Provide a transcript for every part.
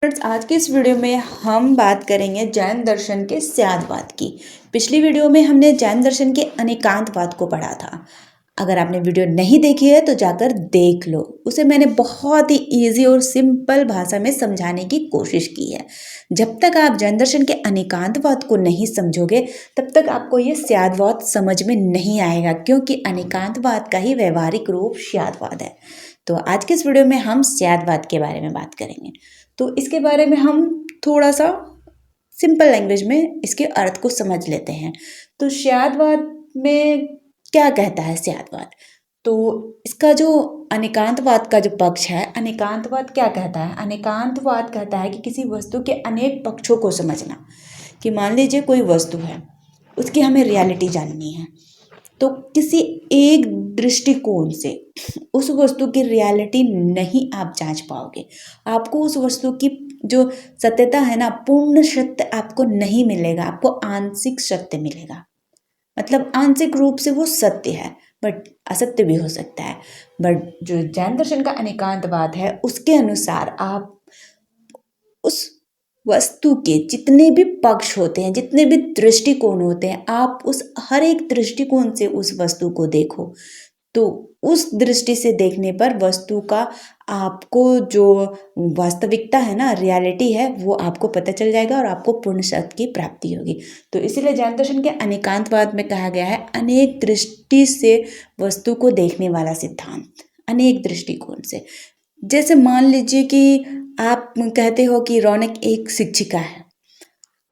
Friends, आज के इस वीडियो में हम बात करेंगे जैन दर्शन के स्यादवाद की। पिछली वीडियो में हमने जैन दर्शन के अनेकांतवाद को पढ़ा था। अगर आपने वीडियो नहीं देखी है तो जाकर देख लो। उसे मैंने बहुत ही इजी और सिंपल भाषा में समझाने की कोशिश की है। जब तक आप जैन दर्शन के अनेकांतवाद को नहीं समझोगे तब तक आपको ये स्यादवाद समझ में नहीं आएगा, क्योंकि अनेकांतवाद का ही व्यवहारिक रूप स्यादवाद है। तो आज के इस वीडियो में हम स्यादवाद के बारे में बात करेंगे। तो इसके बारे में हम थोड़ा सा सिंपल लैंग्वेज में इसके अर्थ को समझ लेते हैं। तो स्यादवाद में क्या कहता है स्यादवाद? तो इसका जो अनेकांतवाद का जो पक्ष है, अनेकांतवाद क्या कहता है? अनेकांतवाद कहता है कि किसी वस्तु के अनेक पक्षों को समझना। कि मान लीजिए कोई वस्तु है, उसकी हमें रियलिटी जाननी है, तो किसी एक दृष्टिकोण से उस वस्तु की रियलिटी नहीं आप जांच पाओगे। आपको उस वस्तु की जो सत्यता है ना, पूर्ण सत्य आपको नहीं मिलेगा, आपको आंशिक सत्य मिलेगा। मतलब आंशिक रूप से वो सत्य है, बट असत्य भी हो सकता है। बट जो जैन दर्शन का अनेकांतवाद है, उसके अनुसार आप उस वस्तु के जितने भी पक्ष होते हैं, जितने भी दृष्टिकोण होते हैं, आप उस हर एक दृष्टिकोण से उस वस्तु को देखो। तो उस दृष्टि से देखने पर वस्तु का आपको जो वास्तविकता है ना, रियलिटी है, वो आपको पता चल जाएगा और आपको पूर्ण सत्य की प्राप्ति होगी। तो इसीलिए जैन दर्शन के अनेकांतवाद में कहा गया है अनेक दृष्टि से वस्तु को देखने वाला सिद्धांत, अनेक दृष्टिकोण से। जैसे मान लीजिए कि आप कहते हो कि रौनक एक शिक्षिका है,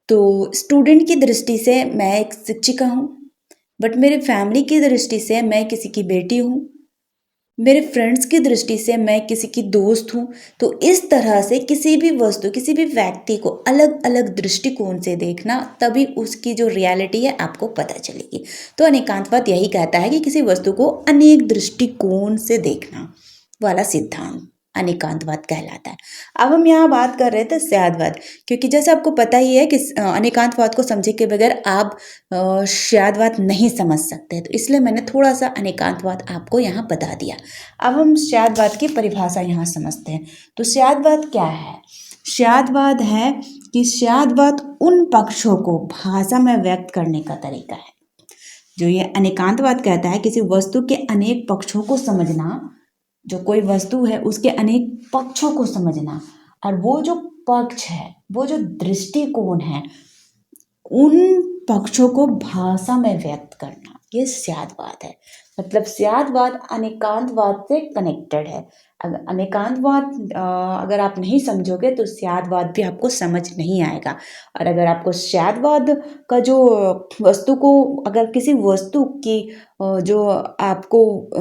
तो स्टूडेंट की दृष्टि से मैं एक शिक्षिका हूँ, बट मेरे फैमिली की दृष्टि से मैं किसी की बेटी हूँ, मेरे फ्रेंड्स की दृष्टि से मैं किसी की दोस्त हूँ। तो इस तरह से किसी भी वस्तु, किसी भी व्यक्ति को अलग अलग दृष्टिकोण से देखना, तभी उसकी जो रियलिटी है आपको पता चलेगी। तो अनेकांतवाद यही कहता है कि किसी वस्तु को अनेक दृष्टिकोण से देखना वाला सिद्धांत अनेकांतवाद कहलाता है। अब हम यहाँ बात कर रहे थे स्यादवाद, क्योंकि जैसे आपको पता ही है कि अनेकांतवाद को समझे के बगैर आप स्यादवाद नहीं समझ सकते, तो इसलिए मैंने थोड़ा सा अनेकांतवाद आपको यहाँ बता दिया। अब हम स्यादवाद की परिभाषा यहाँ समझते हैं। तो स्यादवाद क्या है? स्यादवाद है कि स्यादवाद उन पक्षों को भाषा में व्यक्त करने का तरीका है। जो ये अनेकांतवाद कहता है किसी वस्तु के अनेक पक्षों को समझना, जो कोई वस्तु है उसके अनेक पक्षों को समझना, और वो जो पक्ष है, वो जो दृष्टिकोण है, उन पक्षों को भाषा में व्यक्त करना, ये स्यादवाद है। मतलब स्यादवाद अनेकांतवाद से कनेक्टेड है। अगर अनेकांतवाद अगर आप नहीं समझोगे तो स्यादवाद भी आपको समझ नहीं आएगा। और अगर आपको स्यादवाद का जो वस्तु को, अगर किसी वस्तु की जो आपको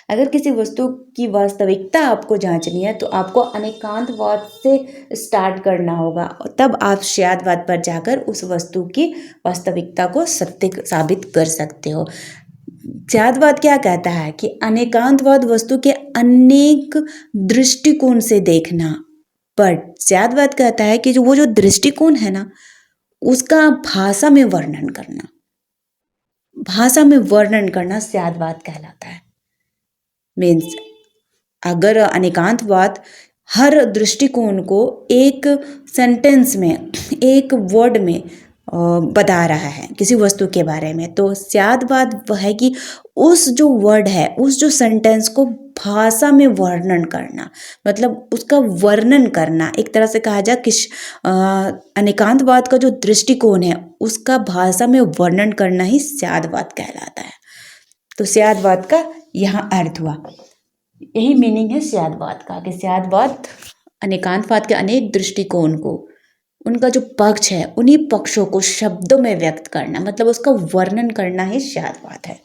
अगर किसी वस्तु की वास्तविकता आपको जांचनी है तो आपको अनेकांतवाद से स्टार्ट करना होगा, और तब आप स्यादवाद पर जाकर उस वस्तु की वास्तविकता को सत्य साबित कर सकते हो। स्यादवाद क्या कहता है कि अनेकांतवाद वस्तु के अनेक दृष्टिकोण से देखना, पर स्यादवाद कहता है कि वो जो दृष्टिकोण है ना, उसका भाषा में वर्णन करना, भाषा में वर्णन करना स्यादवाद कहलाता है। मीन्स अगर अनेकांतवाद हर दृष्टिकोण को एक सेंटेंस में, एक वर्ड में बता रहा है किसी वस्तु के बारे में, तो स्यादवाद वह है कि उस जो वर्ड है, उस जो सेंटेंस को भाषा में वर्णन करना, मतलब उसका वर्णन करना। एक तरह से कहा जाए कि अनेकांतवाद का जो दृष्टिकोण है उसका भाषा में वर्णन करना ही स्यादवाद कहलाता है। तो स्यादवाद का यहाँ अर्थ हुआ, यही मीनिंग है स्यादवाद का, कि स्यादवाद अनेकांतवाद के अनेक दृष्टिकोण को, उनका जो पक्ष है, उन्हीं पक्षों को शब्दों में व्यक्त करना, मतलब उसका वर्णन करना ही स्यादवाद है।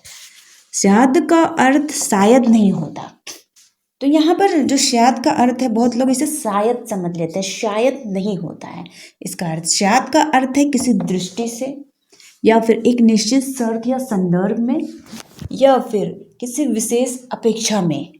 स्याद का अर्थ शायद नहीं होता। तो यहाँ पर जो स्याद का अर्थ है, बहुत लोग इसे शायद समझ लेते हैं, शायद नहीं होता है इसका अर्थ। स्याद का अर्थ है किसी दृष्टि से, या फिर एक निश्चित शर्त या संदर्भ में, या फिर किसी विशेष अपेक्षा में।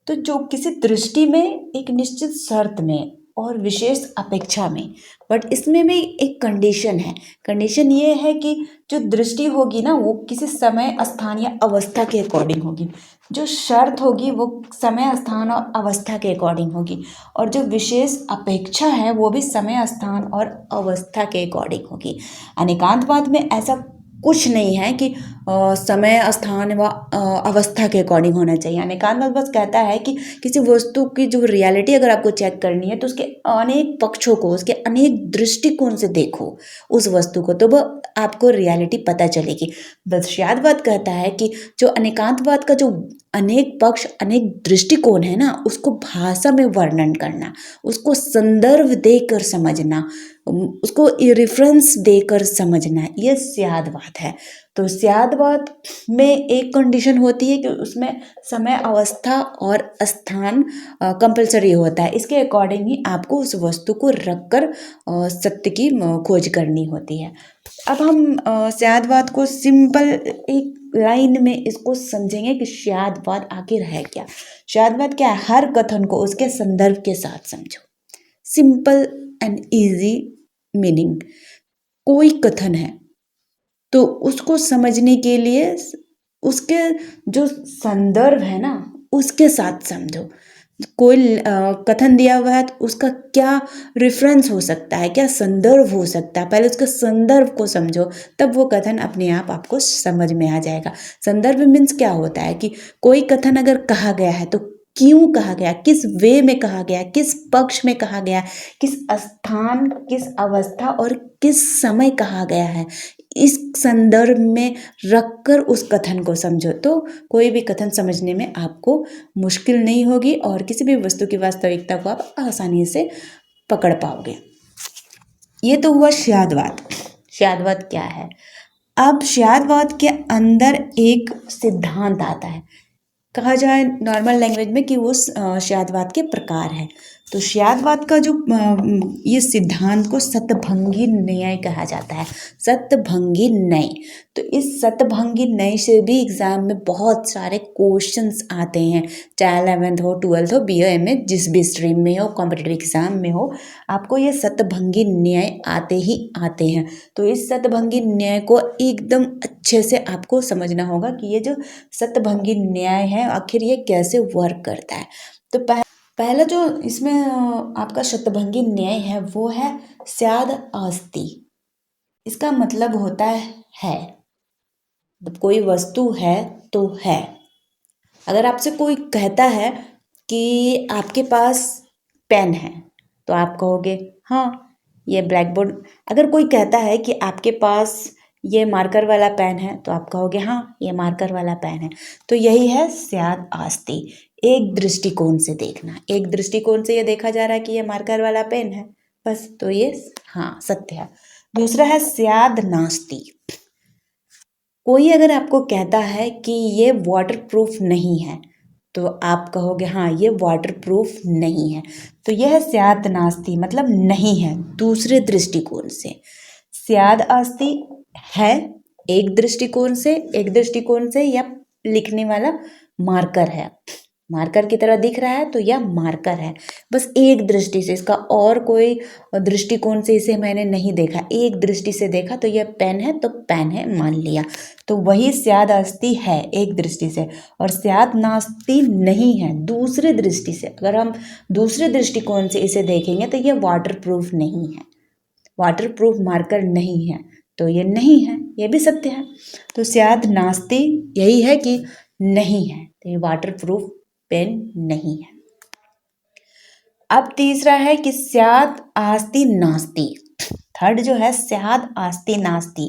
तो जो किसी दृष्टि में, एक निश्चित शर्त में, और विशेष अपेक्षा में। बट इसमें भी एक कंडीशन है। कंडीशन ये है कि जो दृष्टि होगी ना वो किसी समय, स्थान या अवस्था के अकॉर्डिंग होगी। जो शर्त होगी वो समय, स्थान और अवस्था के अकॉर्डिंग होगी। और जो विशेष अपेक्षा है वो भी समय, स्थान और अवस्था के अकॉर्डिंग होगी। अनेकांतवाद में ऐसा कुछ नहीं है कि समय, स्थान व अवस्था के अकॉर्डिंग होना चाहिए। अनेकांतवाद बस कहता है कि किसी वस्तु की जो रियलिटी अगर आपको चेक करनी है तो उसके अनेक पक्षों को, उसके अनेक दृष्टिकोण से देखो उस वस्तु को, तो वह आपको रियलिटी पता चलेगी। वंशवाद कहता है कि जो अनेकांतवाद का जो अनेक पक्ष, अनेक दृष्टिकोण है ना, उसको भाषा में वर्णन करना, उसको संदर्भ देकर समझना, उसको रेफरेंस देकर समझना, ये स्यादवाद है। तो स्यादवाद में एक कंडीशन होती है कि उसमें समय, अवस्था और स्थान कंपलसरी होता है। इसके अकॉर्डिंग ही आपको उस वस्तु को रखकर सत्य की खोज करनी होती है। अब हम स्यादवाद को सिंपल एक लाइन में इसको समझेंगे कि स्यादवाद आखिर है क्या। स्यादवाद क्या है? हर कथन को उसके संदर्भ के साथ समझो। Simple and easy meaning. कोई कथन है तो उसको समझने के लिए उसके जो संदर्भ है ना उसके साथ समझो। कोई कथन दिया हुआ है तो उसका क्या रेफरेंस हो सकता है, क्या संदर्भ हो सकता है, पहले उसके संदर्भ को समझो, तब वो कथन अपने आप आपको समझ में आ जाएगा। संदर्भ मीन्स क्या होता है कि कोई कथन अगर कहा गया है तो क्यों कहा गया, किस वे में कहा गया, किस पक्ष में कहा गया, किस स्थान, किस अवस्था और किस समय कहा गया है, इस संदर्भ में रखकर उस कथन को समझो तो कोई भी कथन समझने में आपको मुश्किल नहीं होगी और किसी भी वस्तु की वास्तविकता को आप आसानी से पकड़ पाओगे। ये तो हुआ स्यादवाद। स्यादवाद क्या है? अब स्यादवाद के अंदर एक सिद्धांत आता है, कहा जाए नॉर्मल लैंग्वेज में कि वो स्यादवाद के प्रकार हैं। तो स्यादवाद का जो ये सिद्धांत को सतभंगी न्याय कहा जाता है। सतभंगी न्याय। तो इस सतभंगी न्याय से भी एग्जाम में बहुत सारे क्वेश्चंस आते हैं, चाहे 11th हो, 12th हो, BA MA जिस भी स्ट्रीम में हो, कॉम्पिटिटिव एग्जाम में हो, आपको ये सतभंगी न्याय आते ही आते हैं। तो इस सतभंगी न्याय को एकदम अच्छे से आपको समझना होगा कि ये जो सतभंगी न्याय है आखिर ये कैसे वर्क करता है। तो पहला जो इसमें आपका शतभंगी न्याय है वो है स्याद आस्ति। इसका मतलब होता है जब कोई वस्तु है तो है। अगर आपसे कोई कहता है कि आपके पास पेन है तो आप कहोगे हाँ ये ब्लैक बोर्ड। अगर कोई कहता है कि आपके पास ये मार्कर वाला पेन है तो आप कहोगे हाँ ये मार्कर वाला पेन है। तो यही है स्याद आस्ति। एक दृष्टिकोण से देखना, एक दृष्टिकोण से ये देखा जा रहा है कि ये मार्कर वाला पेन है, बस, तो ये हाँ सत्य है। दूसरा है स्याद नास्ति। कोई अगर आपको कहता है कि ये वाटर प्रूफ नहीं है तो आप कहोगे हाँ ये वाटर प्रूफ नहीं है। तो यह स्याद नास्ति मतलब नहीं है दूसरे दृष्टिकोण से। स्याद आस्ति है एक दृष्टिकोण से या लिखने वाला मार्कर है, मार्कर की तरह दिख रहा है तो यह मार्कर है, बस एक दृष्टि से, इसका और कोई दृष्टिकोण से इसे मैंने नहीं देखा, एक दृष्टि से देखा तो यह पेन है तो पेन है मान लिया। तो वही स्याद आस्ति है एक दृष्टि से, और स्याद नास्ति नहीं है दूसरे दृष्टि से। अगर हम दूसरे दृष्टिकोण से इसे देखेंगे तो यह वाटर प्रूफ नहीं है, वाटर प्रूफ मार्कर नहीं है, तो ये नहीं है, ये भी सत्य है। तो स्याद नास्ति यही है कि नहीं है, तो ये वाटर प्रूफ पेन नहीं है। अब तीसरा है कि स्याद आस्ति नास्ति। थर्ड जो है स्याद आस्ति नास्ति,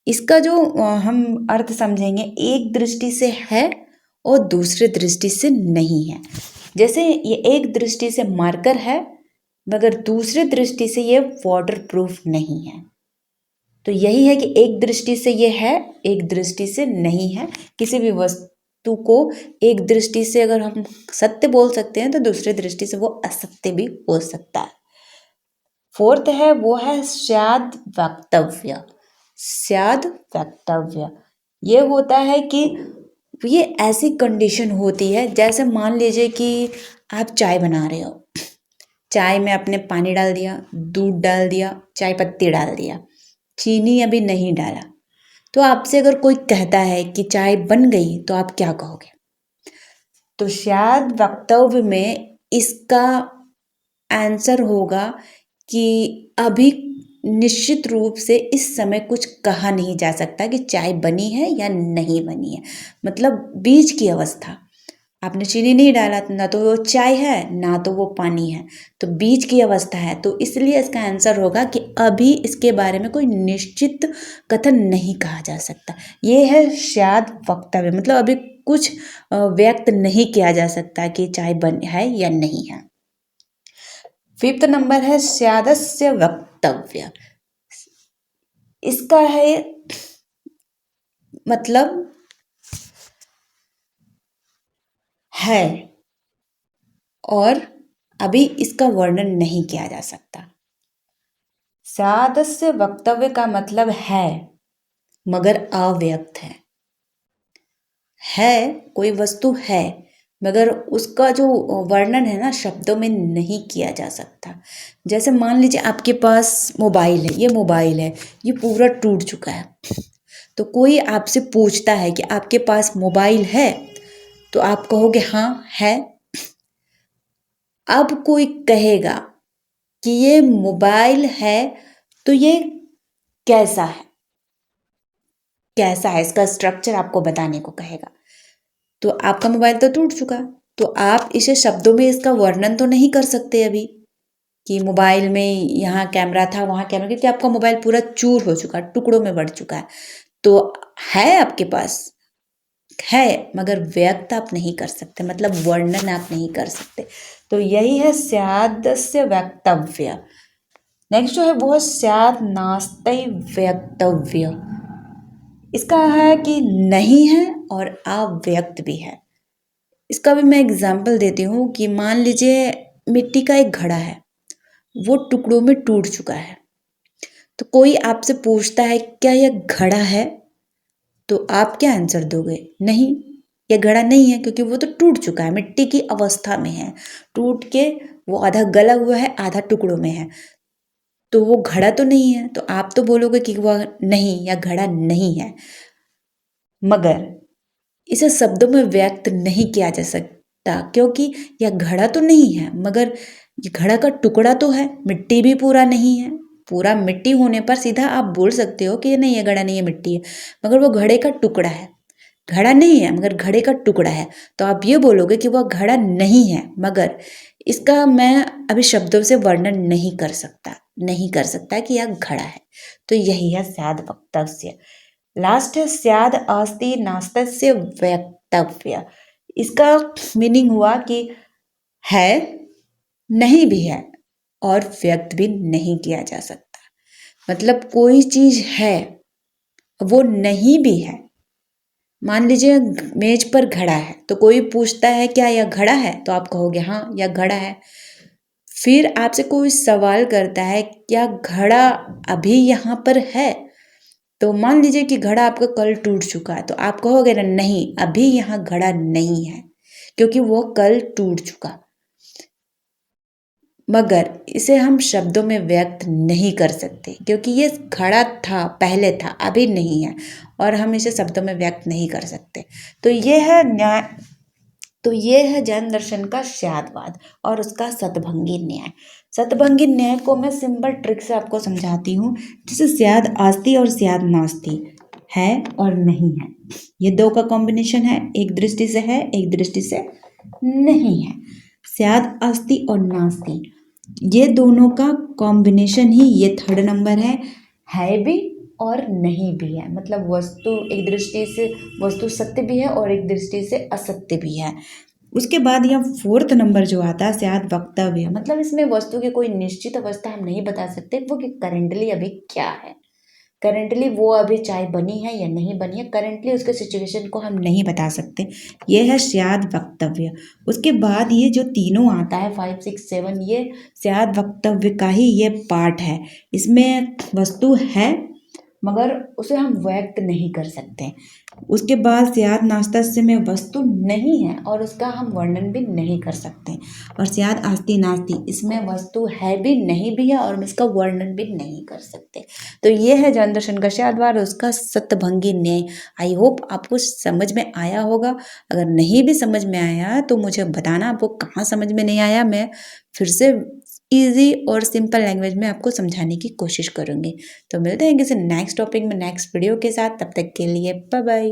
इसका जो हम अर्थ समझेंगे एक दृष्टि से है और दूसरे दृष्टि से नहीं है। जैसे ये एक दृष्टि से मार्कर है मगर दूसरे दृष्टि से ये वाटर प्रूफ नहीं है। तो यही है कि एक दृष्टि से ये है, एक दृष्टि से नहीं है। किसी भी वस्तु को एक दृष्टि से अगर हम सत्य बोल सकते हैं तो दूसरे दृष्टि से वो असत्य भी हो सकता है। फोर्थ है वो है स्याद वक्तव्य। स्याद वक्तव्य ये होता है कि ये ऐसी कंडीशन होती है, जैसे मान लीजिए कि आप चाय बना रहे हो, चाय में आपने पानी डाल दिया, दूध डाल दिया, चाय पत्ती डाल दिया, चीनी अभी नहीं डाला, तो आपसे अगर कोई कहता है कि चाय बन गई तो आप क्या कहोगे? तो शायद वक्तव्य में इसका आंसर होगा कि अभी निश्चित रूप से इस समय कुछ कहा नहीं जा सकता कि चाय बनी है या नहीं बनी है, मतलब बीच की अवस्था। आपने चीनी नहीं डाला, ना तो वो चाय है ना तो वो पानी है, तो बीच की अवस्था है, तो इसलिए इसका आंसर होगा कि अभी इसके बारे में कोई निश्चित कथन नहीं कहा जा सकता। ये है शायद वक्तव्य, मतलब अभी कुछ व्यक्त नहीं किया जा सकता कि चाय बन है या नहीं है। 5th नंबर है स्यादस्य वक्तव्य। इसका है मतलब है और अभी इसका वर्णन नहीं किया जा सकता। स्यादस्य वक्तव्य का मतलब है मगर अव्यक्त है, कोई वस्तु है मगर उसका जो वर्णन है ना शब्दों में नहीं किया जा सकता। जैसे मान लीजिए आपके पास मोबाइल है, ये मोबाइल है, ये पूरा टूट चुका है, तो कोई आपसे पूछता है कि आपके पास मोबाइल है, तो आप कहोगे हाँ है। अब कोई कहेगा कि ये मोबाइल है, तो ये कैसा है, कैसा है, इसका स्ट्रक्चर आपको बताने को कहेगा। तो आपका मोबाइल तो टूट चुका, तो आप इसे शब्दों में इसका वर्णन तो नहीं कर सकते अभी कि मोबाइल में यहाँ कैमरा था वहाँ कैमरा, क्योंकि आपका मोबाइल पूरा चूर हो चुका, टुकड़ों में बढ़ चुका है। तो है आपके पास, है मगर व्यक्त आप नहीं कर सकते, मतलब वर्णन आप नहीं कर सकते। तो यही है स्यादस्य वक्तव्य। नेक्स्ट जो है वो है स्याद नास्ति वक्तव्य। इसका है कि नहीं है और अव्यक्त भी है। इसका भी मैं एग्जाम्पल देती हूँ कि मान लीजिए मिट्टी का एक घड़ा है, वो टुकड़ों में टूट चुका है, तो कोई आपसे पूछता है क्या यह घड़ा है, तो आप क्या आंसर दोगे? नहीं, यह घड़ा नहीं है, क्योंकि वो तो टूट चुका है, मिट्टी की अवस्था में है, टूट के वो आधा गला हुआ है आधा टुकड़ों में है, तो वो घड़ा तो नहीं है। तो आप तो बोलोगे कि वह नहीं, या घड़ा नहीं है, मगर इसे शब्दों में व्यक्त नहीं किया जा सकता, क्योंकि यह घड़ा तो नहीं है मगर ये घड़ा का टुकड़ा तो है, मिट्टी भी पूरा नहीं है। पूरा मिट्टी होने पर सीधा आप बोल सकते हो कि ये नहीं है, घड़ा नहीं है, मिट्टी है, मगर वो घड़े का टुकड़ा है। घड़ा नहीं है मगर घड़े का टुकड़ा है, तो आप ये बोलोगे कि वह घड़ा नहीं है, मगर इसका मैं अभी शब्दों से वर्णन नहीं कर सकता, नहीं कर सकता कि यह घड़ा है। तो यही है स्याद वक्तव्य। लास्ट है स्याद अस्ति नास्तस्य वक्तव्य। इसका मीनिंग हुआ कि है, नहीं भी है और व्यक्त भी नहीं किया जा सकता। मतलब कोई चीज है, वो नहीं भी है। मान लीजिए मेज पर घड़ा है, तो कोई पूछता है क्या यह घड़ा है, तो आप कहोगे हाँ यह घड़ा है। फिर आपसे कोई सवाल करता है क्या घड़ा अभी यहाँ पर है, तो मान लीजिए कि घड़ा आपका कल टूट चुका है, तो आप कहोगे ना नहीं अभी यहाँ घड़ा नहीं है, क्योंकि वो कल टूट चुका। मगर इसे हम शब्दों में व्यक्त नहीं कर सकते, क्योंकि ये घड़ा था, पहले था, अभी नहीं है, और हम इसे शब्दों में व्यक्त नहीं कर सकते। तो ये है न्याय, तो ये है जैन दर्शन का स्यादवाद और उसका शतभंगी न्याय। शतभंगी न्याय को मैं सिंपल ट्रिक से आपको समझाती हूँ, जैसे स्याद आस्ति और स्याद नास्ति, है और नहीं है, ये दो का कॉम्बिनेशन है, एक दृष्टि से है एक दृष्टि से नहीं है। स्याद आस्ति और नास्ति, ये दोनों का कॉम्बिनेशन ही ये 3rd नंबर है भी और नहीं भी है, मतलब वस्तु एक दृष्टि से वस्तु सत्य भी है और एक दृष्टि से असत्य भी है। उसके बाद यह 4th नंबर जो आता है स्याद वक्तव्य, मतलब इसमें वस्तु की कोई निश्चित अवस्था हम नहीं बता सकते, वो कि करेंटली अभी क्या है, करेंटली वो अभी चाय बनी है या नहीं बनी है, करेंटली उसके सिचुएशन को हम नहीं बता सकते। ये है स्याद वक्तव्य। उसके बाद ये जो तीनों आता है 5, 6, 7, ये स्याद वक्तव्य का ही ये पार्ट है। इसमें वस्तु है मगर उसे हम व्यक्त नहीं कर सकते। उसके बाद स्याद नास्ता में वस्तु नहीं है और उसका हम वर्णन भी नहीं कर सकते। और स्याद आस्ती नास्ती, इसमें वस्तु है भी नहीं भी है और हम इसका वर्णन भी नहीं कर सकते। तो ये है जैन दर्शन का स्यादवाद, उसका सतभंगी न्याय। आई होप आपको समझ में आया होगा। अगर नहीं भी समझ में आया तो मुझे बताना आपको कहाँ समझ में नहीं आया। मैं फिर से इजी और सिंपल लैंग्वेज में आपको समझाने की कोशिश करूँगी। तो मिलते हैं किसी नेक्स्ट टॉपिक में नेक्स्ट वीडियो के साथ। तब तक के लिए बाय बाय।